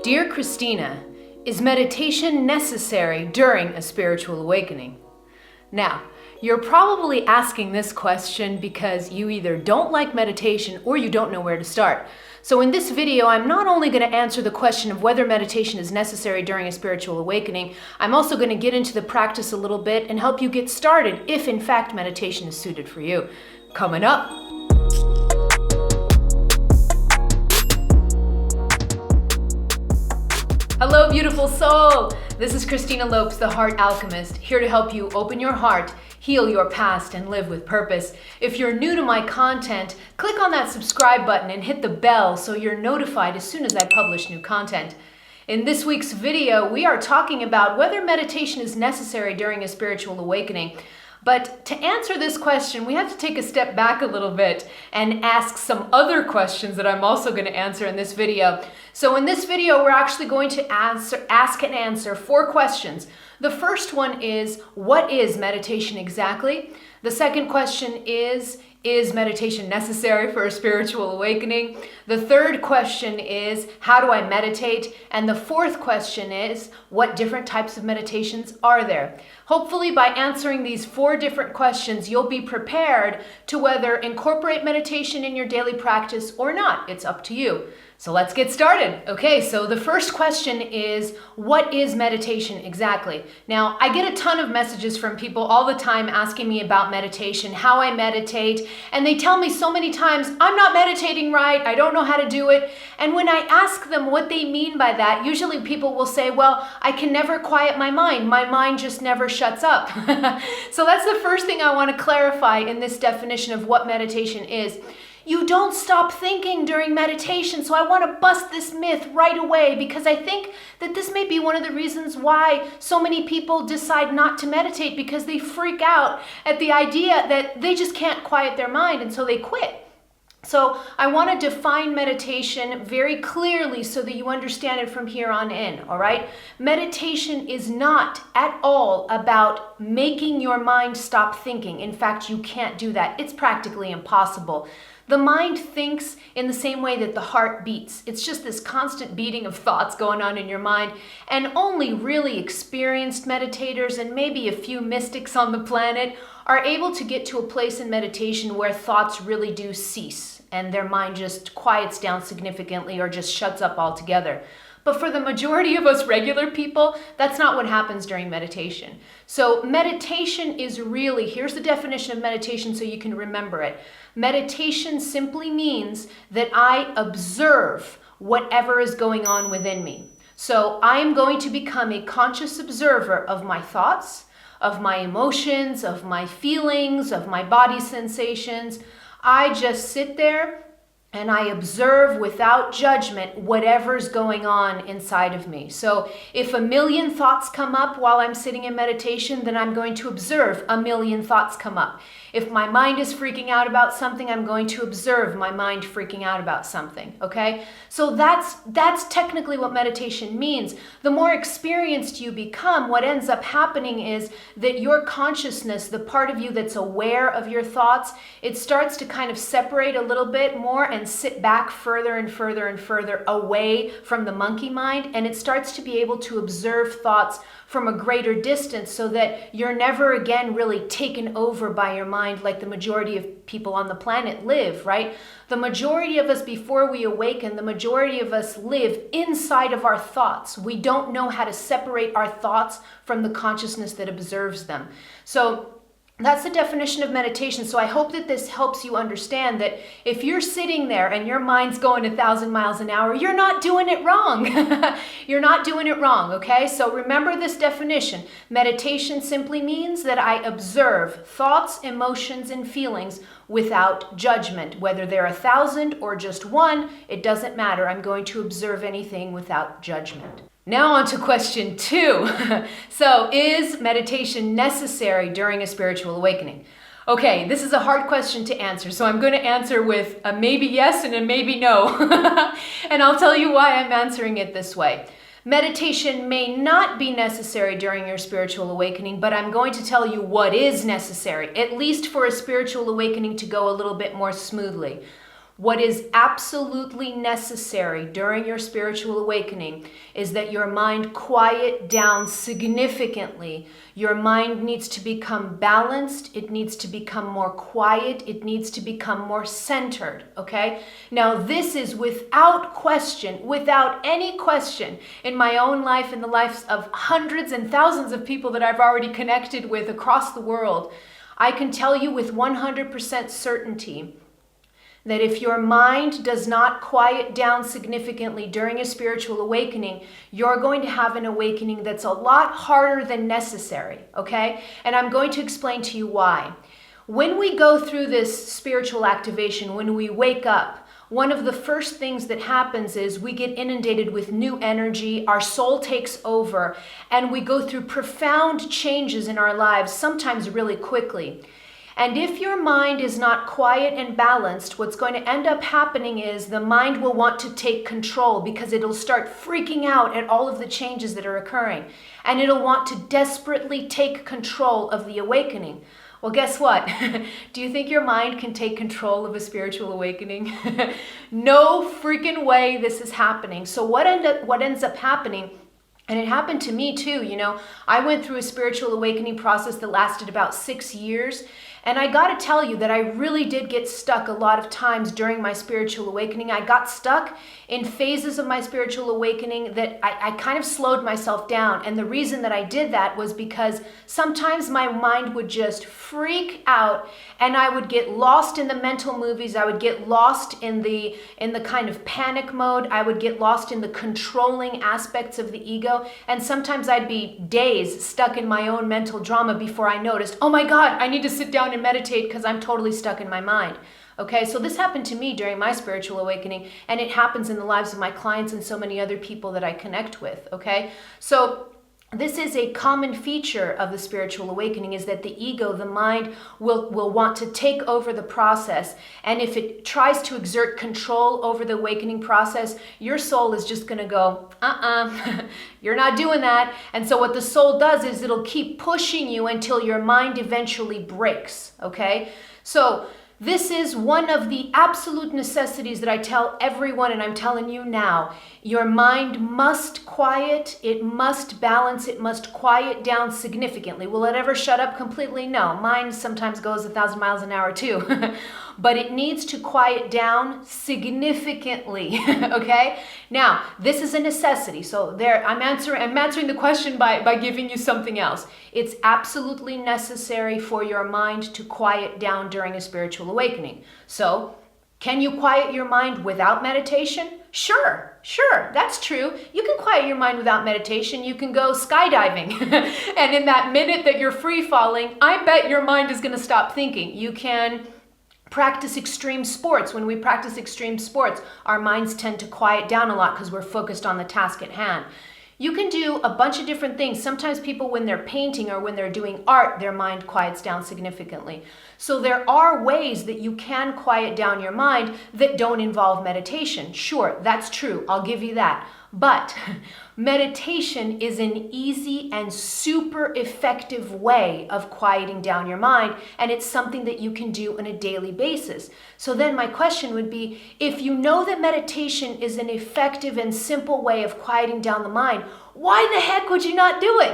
Dear Christina, is meditation necessary during a spiritual awakening? Now, you're probably asking this question because you either don't like meditation or you don't know where to start. So in this video, I'm not only going to answer the question of whether meditation is necessary during a spiritual awakening, I'm also going to get into the practice a little bit and help you get started if in fact meditation is suited for you. Coming up. Hello, beautiful soul! This is Christina Lopes, the Heart Alchemist, here to help you open your heart, heal your past, and live with purpose. If you're new to my content, click on that subscribe button and hit the bell so you're notified as soon as I publish new content. In this week's video, we are talking about whether meditation is necessary during a spiritual awakening. But to answer this question, we have to take a step back a little bit and ask some other questions that I'm also going to answer in this video. So in this video, we're actually going to ask and answer 4 questions. The first one is, what is meditation exactly? The second question is meditation necessary for a spiritual awakening? The third question is, how do I meditate? And the fourth question is, what different types of meditations are there? Hopefully by answering these 4 different questions, you'll be prepared to whether incorporate meditation in your daily practice or not. It's up to you. So let's get started. Okay, so the first question is, what is meditation exactly? Now, I get a ton of messages from people all the time asking me about meditation, how I meditate, and they tell me so many times, I'm not meditating right, I don't know how to do it. And when I ask them what they mean by that, usually people will say, well, I can never quiet my mind just never shuts up. So that's the first thing I want to clarify in this definition of what meditation is. You don't stop thinking during meditation, so I want to bust this myth right away because I think that this may be one of the reasons why so many people decide not to meditate, because they freak out at the idea that they just can't quiet their mind and so they quit. So I want to define meditation very clearly so that you understand it from here on in, all right? Meditation is not at all about making your mind stop thinking. In fact, you can't do that. It's practically impossible. The mind thinks in the same way that the heart beats. It's just this constant beating of thoughts going on in your mind. And only really experienced meditators and maybe a few mystics on the planet are able to get to a place in meditation where thoughts really do cease and their mind just quiets down significantly or just shuts up altogether. But for the majority of us regular people, that's not what happens during meditation. So meditation is really, here's the definition of meditation so you can remember it. Meditation simply means that I observe whatever is going on within me. So I am going to become a conscious observer of my thoughts, of my emotions, of my feelings, of my body sensations. I just sit there and I observe without judgment whatever's going on inside of me. So if a million thoughts come up while I'm sitting in meditation, then I'm going to observe a million thoughts come up. If my mind is freaking out about something, I'm going to observe my mind freaking out about something, okay? So that's technically what meditation means. The more experienced you become, what ends up happening is that your consciousness, the part of you that's aware of your thoughts, it starts to kind of separate a little bit more and sit back further and further and further away from the monkey mind, and it starts to be able to observe thoughts from a greater distance so that you're never again really taken over by your mind like the majority of people on the planet live, right? The majority of us, before we awaken, the majority of us live inside of our thoughts. We don't know how to separate our thoughts from the consciousness that observes them. So that's the definition of meditation. So I hope that this helps you understand that if you're sitting there and your mind's going 1,000 miles an hour, you're not doing it wrong. You're not doing it wrong, okay? So remember this definition. Meditation simply means that I observe thoughts, emotions, and feelings without judgment. Whether they're 1,000 or just 1, it doesn't matter. I'm going to observe anything without judgment. Now on to question 2. So, is meditation necessary during a spiritual awakening? Okay, this is a hard question to answer, so I'm going to answer with a maybe yes and a maybe no. And I'll tell you why I'm answering it this way. Meditation may not be necessary during your spiritual awakening, but I'm going to tell you what is necessary, at least for a spiritual awakening to go a little bit more smoothly. What is absolutely necessary during your spiritual awakening is that your mind quiet down significantly. Your mind needs to become balanced. It needs to become more quiet. It needs to become more centered, okay? Now, this is without question, without any question, in my own life, in the lives of hundreds and thousands of people that I've already connected with across the world, I can tell you with 100% certainty that if your mind does not quiet down significantly during a spiritual awakening, you're going to have an awakening that's a lot harder than necessary, okay? And I'm going to explain to you why. When we go through this spiritual activation, when we wake up, one of the first things that happens is we get inundated with new energy, our soul takes over, and we go through profound changes in our lives, sometimes really quickly. And if your mind is not quiet and balanced, what's going to end up happening is the mind will want to take control because it'll start freaking out at all of the changes that are occurring. And it'll want to desperately take control of the awakening. Well, guess what? Do you think your mind can take control of a spiritual awakening? No freaking way this is happening. So what ends up happening, and it happened to me too, I went through a spiritual awakening process that lasted about 6 years. And I got to tell you that I really did get stuck a lot of times during my spiritual awakening. I got stuck in phases of my spiritual awakening that I kind of slowed myself down. And the reason that I did that was because sometimes my mind would just freak out and I would get lost in the mental movies. I would get lost in the kind of panic mode. I would get lost in the controlling aspects of the ego. And sometimes I'd be days stuck in my own mental drama before I noticed, oh my God, I need to sit down and meditate because I'm totally stuck in my mind. Okay, so this happened to me during my spiritual awakening, and it happens in the lives of my clients and so many other people that I connect with, okay? So this is a common feature of the spiritual awakening, is that the ego, the mind, will want to take over the process. And if it tries to exert control over the awakening process, your soul is just going to go, you're not doing that. And so what the soul does is it'll keep pushing you until your mind eventually breaks, okay? So this is one of the absolute necessities that I tell everyone, and I'm telling you now. Your mind must quiet, it must balance, it must quiet down significantly. Will it ever shut up completely? No. Mine sometimes goes 1,000 miles an hour too. But it needs to quiet down significantly, okay? Now, this is a necessity. So I'm answering the question by giving you something else. It's absolutely necessary for your mind to quiet down during a spiritual awakening. So, can you quiet your mind without meditation? Sure, that's true. You can quiet your mind without meditation. You can go skydiving. And in that minute that you're free falling, I bet your mind is going to stop thinking. You can practice extreme sports. When we practice extreme sports, our minds tend to quiet down a lot because we're focused on the task at hand. You can do a bunch of different things. Sometimes people, when they're painting or when they're doing art, their mind quiets down significantly. So there are ways that you can quiet down your mind that don't involve meditation. Sure, that's true. I'll give you that. But meditation is an easy and super effective way of quieting down your mind, and it's something that you can do on a daily basis. So then my question would be, if you know that meditation is an effective and simple way of quieting down the mind, why the heck would you not do it?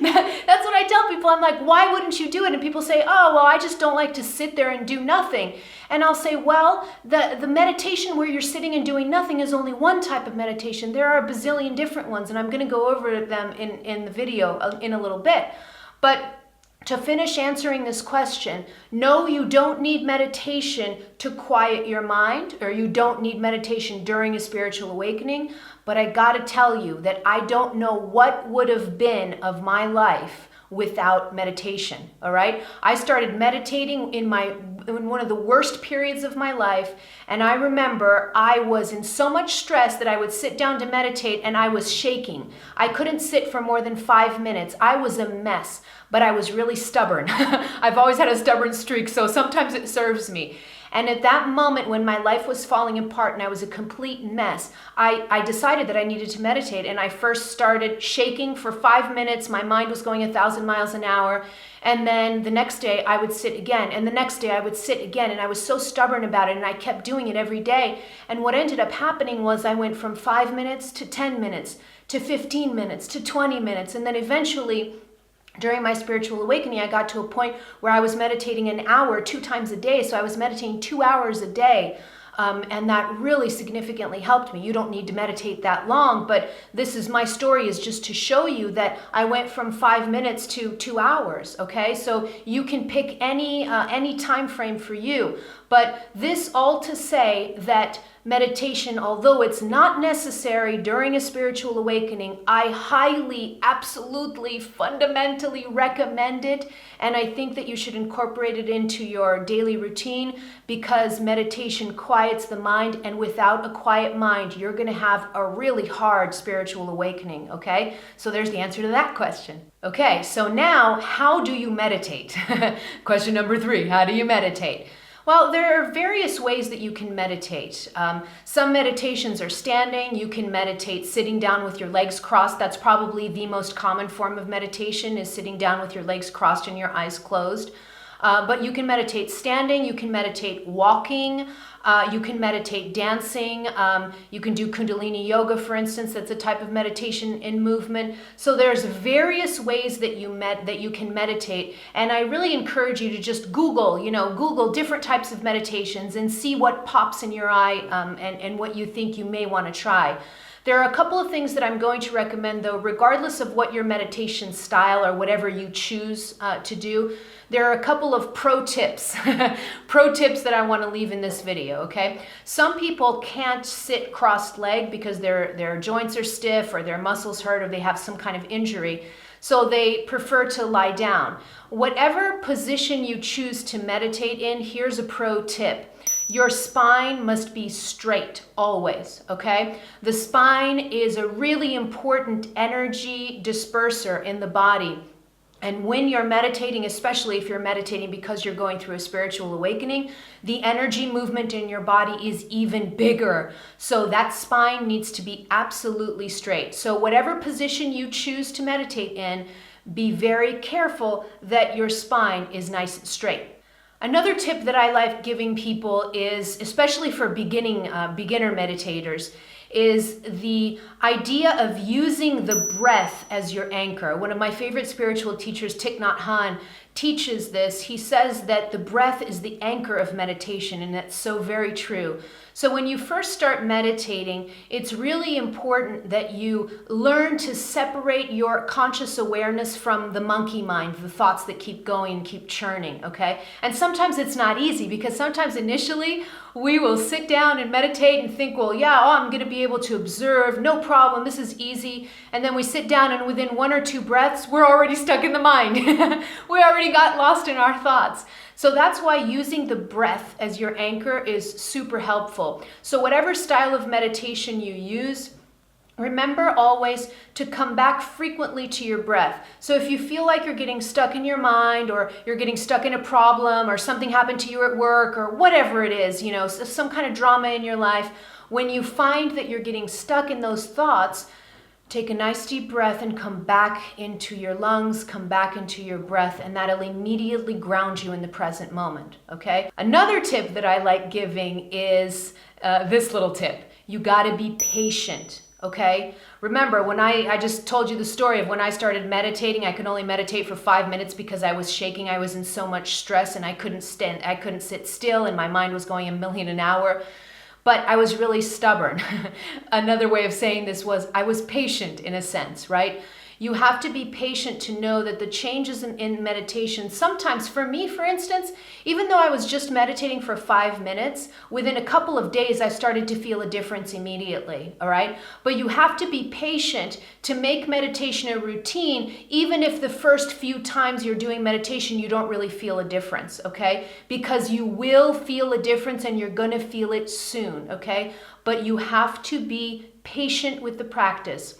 That's what I tell people. I'm like, why wouldn't you do it? And people say, oh, well, I just don't like to sit there and do nothing. And I'll say, well, the meditation where you're sitting and doing nothing is only one type of meditation. There are a bazillion different ones, and I'm going to go over them in the video in a little bit. But to finish answering this question, no, you don't need meditation to quiet your mind, or you don't need meditation during a spiritual awakening. But I gotta tell you that I don't know what would have been of my life without meditation, all right? I started meditating in one of the worst periods of my life, and I remember I was in so much stress that I would sit down to meditate and I was shaking. I couldn't sit for more than 5 minutes. I was a mess, but I was really stubborn. I've always had a stubborn streak, so sometimes it serves me. And at that moment when my life was falling apart and I was a complete mess, I decided that I needed to meditate. And I first started shaking for 5 minutes. My mind was going 1,000 miles an hour. And then the next day I would sit again, and the next day I would sit again, and I was so stubborn about it, and I kept doing it every day. And what ended up happening was I went from 5 minutes to 10 minutes to 15 minutes to 20 minutes, and then eventually during my spiritual awakening, I got to a point where I was meditating an hour 2 times a day. So I was meditating 2 hours a day. And that really significantly helped me. You don't need to meditate that long, but my story is just to show you that I went from 5 minutes to 2 hours, okay? So you can pick any time frame for you. But this all to say that meditation, although it's not necessary during a spiritual awakening, I highly, absolutely, fundamentally recommend it. And I think that you should incorporate it into your daily routine, because meditation quiets the mind, and without a quiet mind, you're going to have a really hard spiritual awakening, okay? So there's the answer to that question. Okay, so now, how do you meditate? Question number 3, how do you meditate? Well, there are various ways that you can meditate. Some meditations are standing. You can meditate sitting down with your legs crossed. That's probably the most common form of meditation, is sitting down with your legs crossed and your eyes closed. But you can meditate standing, you can meditate walking, you can meditate dancing, you can do Kundalini yoga, for instance. That's a type of meditation in movement. So there's various ways that you can meditate, and I really encourage you to just Google different types of meditations and see what pops in your eye, and what you think you may want to try. There are a couple of things that I'm going to recommend, though, regardless of what your meditation style or whatever you choose to do. There are a couple of pro tips that I want to leave in this video, okay? Some people can't sit crossed-legged because their joints are stiff, or their muscles hurt, or they have some kind of injury. So they prefer to lie down. Whatever position you choose to meditate in, here's a pro tip. Your spine must be straight always, okay? The spine is a really important energy disperser in the body. And when you're meditating, especially if you're meditating because you're going through a spiritual awakening, the energy movement in your body is even bigger. So that spine needs to be absolutely straight. So whatever position you choose to meditate in, be very careful that your spine is nice and straight. Another tip that I like giving people is, especially for beginner meditators, is the idea of using the breath as your anchor. One of my favorite spiritual teachers, Thich Nhat Hanh, teaches this. He says that the breath is the anchor of meditation, and that's so very true. So when you first start meditating, it's really important that you learn to separate your conscious awareness from the monkey mind, the thoughts that keep going, keep churning, okay? And sometimes it's not easy, because sometimes initially we will sit down and meditate and think, well, yeah, I'm going to be able to observe, no problem, this is easy. And then we sit down, and within 1 or 2 breaths, we're already stuck in the mind. We already got lost in our thoughts. So that's why using the breath as your anchor is super helpful. So whatever style of meditation you use, remember always to come back frequently to your breath. So if you feel like you're getting stuck in your mind, or you're getting stuck in a problem, or something happened to you at work, or whatever it is, some kind of drama in your life, when you find that you're getting stuck in those thoughts, take a nice deep breath and come back into your lungs, come back into your breath, and that'll immediately ground you in the present moment, okay? Another tip that I like giving is this little tip. You gotta be patient, okay? Remember, when I just told you the story of when I started meditating, I could only meditate for 5 minutes because I was shaking. I was in so much stress, and I couldn't sit still, and my mind was going a million an hour. But I was really stubborn. Another way of saying this was I was patient, in a sense, right? You have to be patient to know that the changes in meditation, sometimes for me, for instance, even though I was just meditating for 5 minutes, within a couple of days, I started to feel a difference immediately, all right? But you have to be patient to make meditation a routine, even if the first few times you're doing meditation, you don't really feel a difference, okay? Because you will feel a difference, and you're gonna feel it soon, okay? But you have to be patient with the practice.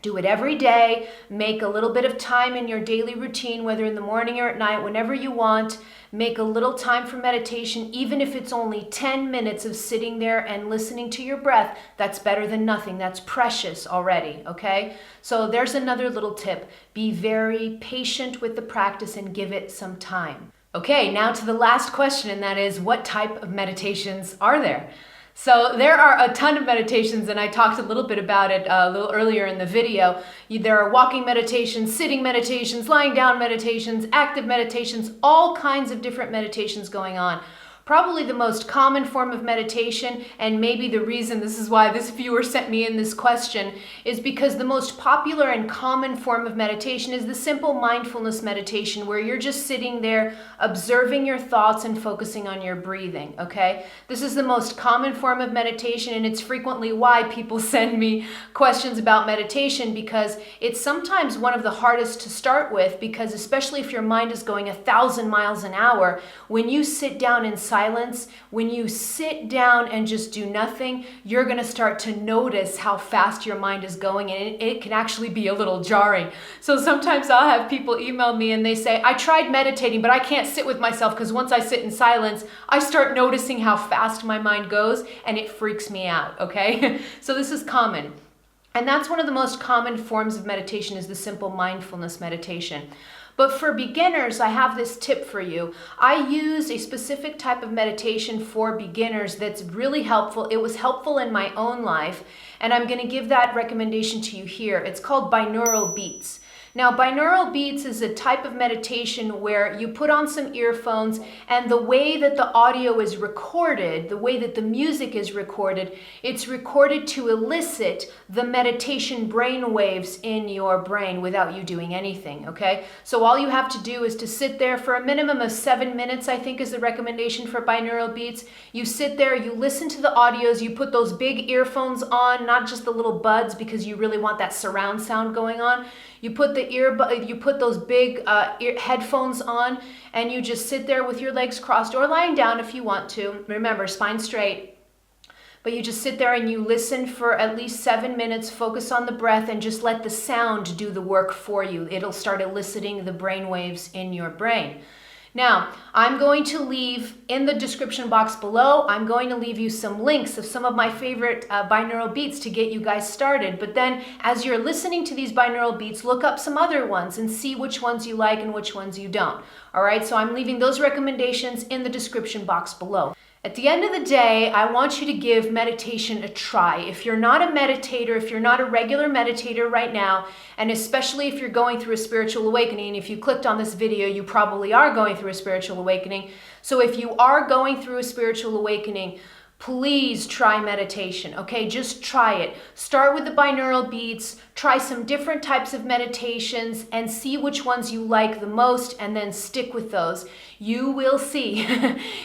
Do it every day. Make a little bit of time in your daily routine, whether in the morning or at night, whenever you want. Make a little time for meditation, even if it's only 10 minutes of sitting there and listening to your breath. That's better than nothing. That's precious already, okay? So there's another little tip. Be very patient with the practice and give it some time. Okay, now to the last question, and that is, what type of meditations are there? So there are a ton of meditations, and I talked a little bit about it a little earlier in the video. There are walking meditations, sitting meditations, lying down meditations, active meditations, all kinds of different meditations going on. Probably the most common form of meditation, and maybe the reason this is why this viewer sent me in this question, is because the most popular and common form of meditation is the simple mindfulness meditation, where you're just sitting there observing your thoughts and focusing on your breathing, okay? This is the most common form of meditation, and it's frequently why people send me questions about meditation, because it's sometimes one of the hardest to start with, because especially if your mind is going 1,000 miles an hour, when you sit down in silence, when you sit down and just do nothing, you're going to start to notice how fast your mind is going, and it can actually be a little jarring. So sometimes I'll have people email me and they say, I tried meditating, but I can't sit with myself because once I sit in silence, I start noticing how fast my mind goes and it freaks me out, okay? So this is common. And that's one of the most common forms of meditation, is the simple mindfulness meditation. But for beginners, I have this tip for you. I use a specific type of meditation for beginners that's really helpful. It was helpful in my own life, and I'm going to give that recommendation to you here. It's called Binaural Beats. Now, Binaural Beats is a type of meditation where you put on some earphones, and the way that the audio is recorded, the way that the music is recorded, it's recorded to elicit the meditation brain waves in your brain without you doing anything, okay? So all you have to do is to sit there for a minimum of 7 minutes, I think is the recommendation for Binaural Beats. You sit there, you listen to the audios, you put those big earphones on, not just the little buds, because you really want that surround sound going on. You put those big headphones on, and you just sit there with your legs crossed or lying down if you want to. Remember, spine straight. But you just sit there and you listen for at least 7 minutes, focus on the breath, and just let the sound do the work for you. It'll start eliciting the brain waves in your brain. Now, I'm going to leave in the description box below, I'm going to leave you some links of some of my favorite binaural beats to get you guys started. But then as you're listening to these binaural beats, look up some other ones and see which ones you like and which ones you don't. All right, so I'm leaving those recommendations in the description box below. At the end of the day, I want you to give meditation a try. If you're not a meditator, if you're not a regular meditator right now, and especially if you're going through a spiritual awakening, if you clicked on this video, you probably are going through a spiritual awakening. So if you are going through a spiritual awakening, please try meditation, okay? Just try it. Start with the binaural beats, try some different types of meditations, and see which ones you like the most, and then stick with those. You will see,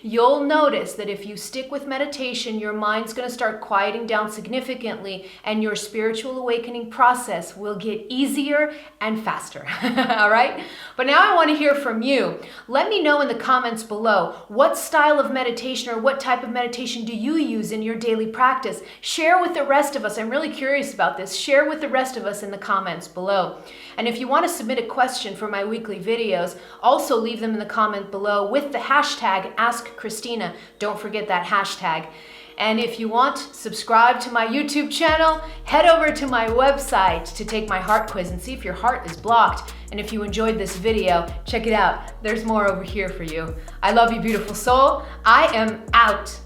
you'll notice that if you stick with meditation, your mind's going to start quieting down significantly, and your spiritual awakening process will get easier and faster, all right? But now I want to hear from you. Let me know in the comments below, what style of meditation or what type of meditation do you use in your daily practice? Share with the rest of us. I'm really curious about this. Share with the rest of us in the comments below. And if you want to submit a question for my weekly videos, also leave them in the comment below with the hashtag #AskChristina. Don't forget that hashtag. And if you want, subscribe to my YouTube channel, head over to my website to take my heart quiz and see if your heart is blocked. And if you enjoyed this video, check it out. There's more over here for you. I love you, beautiful soul. I am out.